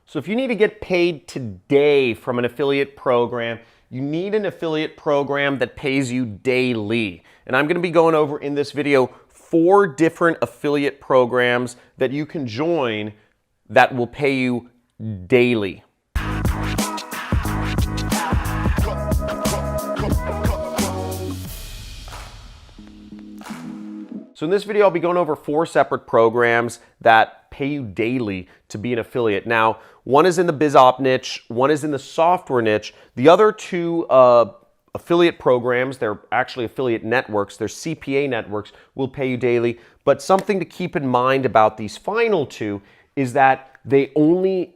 So if you need to get paid today from an affiliate program, you need an affiliate program that pays you daily. And I'm going to be going over in this video 4 different affiliate programs that you can join that will pay you daily. So in this video, I'll be going over 4 separate programs that pay you daily to be an affiliate. Now, one is in the BizOp niche, one is in the software niche. The other 2 affiliate programs, they're actually affiliate networks, they're CPA networks, will pay you daily. But something to keep in mind about these final 2 is that they only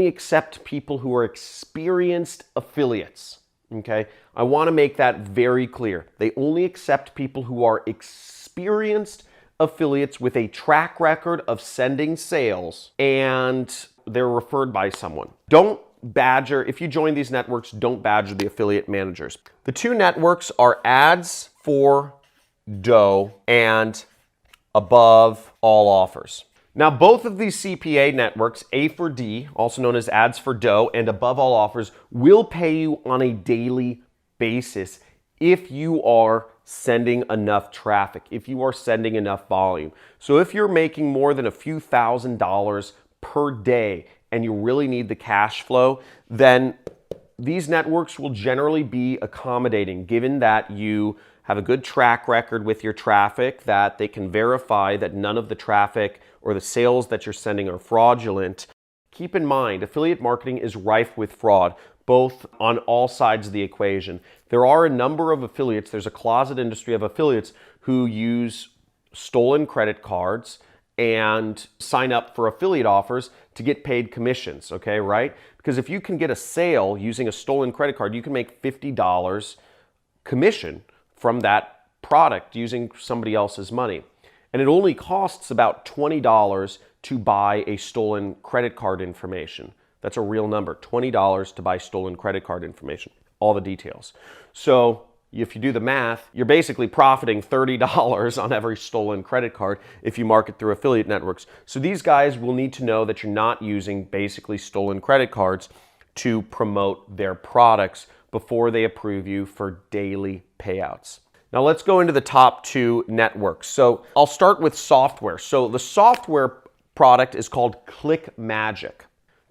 accept people who are experienced affiliates. Okay, I want to make that very clear. They only accept people who are experienced affiliates with a track record of sending sales and they're referred by someone. Don't badger, if you join these networks, don't badger the affiliate managers. The 2 networks are Ads for Dough and Above All Offers. Now, both of these CPA networks, A4D, also known as Ads for Dough, and Above All Offers, will pay you on a daily basis if you are sending enough traffic, if you are sending enough volume. So if you're making more than a few $1,000s per day and you really need the cash flow, then these networks will generally be accommodating, given that you have a good track record with your traffic, that they can verify that none of the traffic or the sales that you're sending are fraudulent. Keep in mind, affiliate marketing is rife with fraud, both on all sides of the equation. There are a number of affiliates, there's a closet industry of affiliates who use stolen credit cards and sign up for affiliate offers to get paid commissions, okay, right? Because if you can get a sale using a stolen credit card, you can make $50 commission from that product using somebody else's money. And it only costs about $20 to buy a stolen credit card information. That's a real number, $20 to buy stolen credit card information, all the details. So if you do the math, you're basically profiting $30 on every stolen credit card if you market through affiliate networks. So these guys will need to know that you're not using basically stolen credit cards to promote their products before they approve you for daily payouts. Now let's go into the top 2 networks. So I'll start with software. So the software product is called ClickMagick.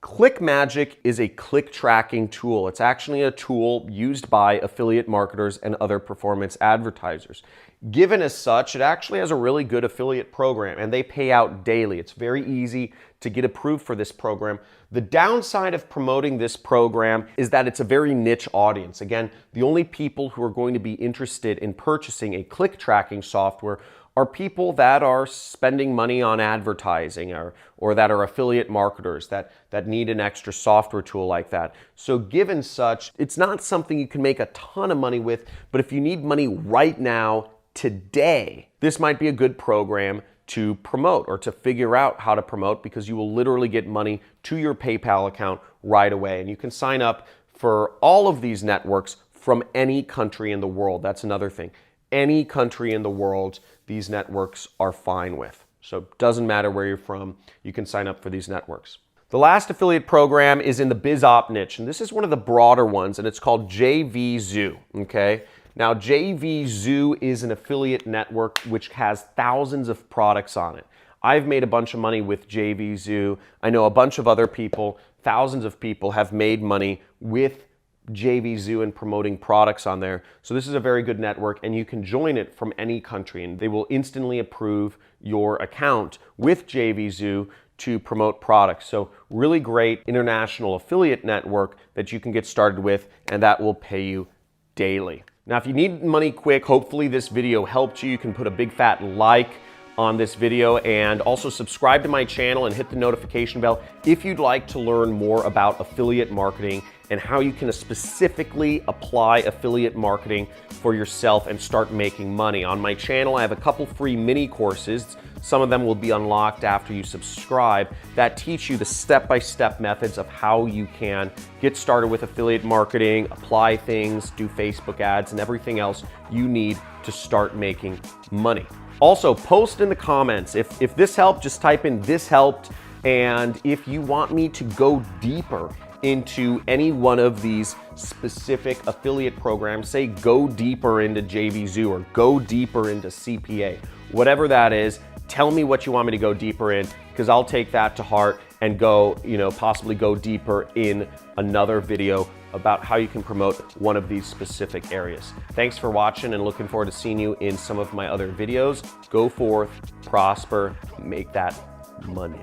ClickMagick is a click tracking tool. It's actually a tool used by affiliate marketers and other performance advertisers. Given as such, it actually has a really good affiliate program and they pay out daily. It's very easy to get approved for this program. The downside of promoting this program is that it's a very niche audience. Again, the only people who are going to be interested in purchasing a click tracking software are people that are spending money on advertising or that are affiliate marketers that need an extra software tool like that. So given such, it's not something you can make a ton of money with, but if you need money right now, today, this might be a good program to promote or to figure out how to promote, because you will literally get money to your PayPal account right away. And you can sign up for all of these networks from any country in the world. That's another thing. Any country in the world, these networks are fine with. So it doesn't matter where you're from, you can sign up for these networks. The last affiliate program is in the BizOp niche, and this is one of the broader ones, and it's called JVZoo, okay? Now, JVZoo is an affiliate network which has thousands of products on it. I've made a bunch of money with JVZoo. I know a bunch of other people, thousands of people have made money with JVZoo and promoting products on there. So this is a very good network and you can join it from any country and they will instantly approve your account with JVZoo to promote products. So really great international affiliate network that you can get started with, and that will pay you daily. Now, if you need money quick, hopefully this video helped you. You can put a big fat like on this video and also subscribe to my channel and hit the notification bell if you'd like to learn more about affiliate marketing and how you can specifically apply affiliate marketing for yourself and start making money. On my channel, I have a couple free mini courses. Some of them will be unlocked after you subscribe that teach you the step-by-step methods of how you can get started with affiliate marketing, apply things, do Facebook ads, and everything else you need to start making money. Also, post in the comments. If this helped, just type in "this helped," And if you want me to go deeper into any one of these specific affiliate programs, say go deeper into JVZoo or go deeper into CPA, whatever that is, tell me what you want me to go deeper in, because I'll take that to heart and go, possibly go deeper in another video about how you can promote one of these specific areas. Thanks for watching and looking forward to seeing you in some of my other videos. Go forth, prosper, make that money.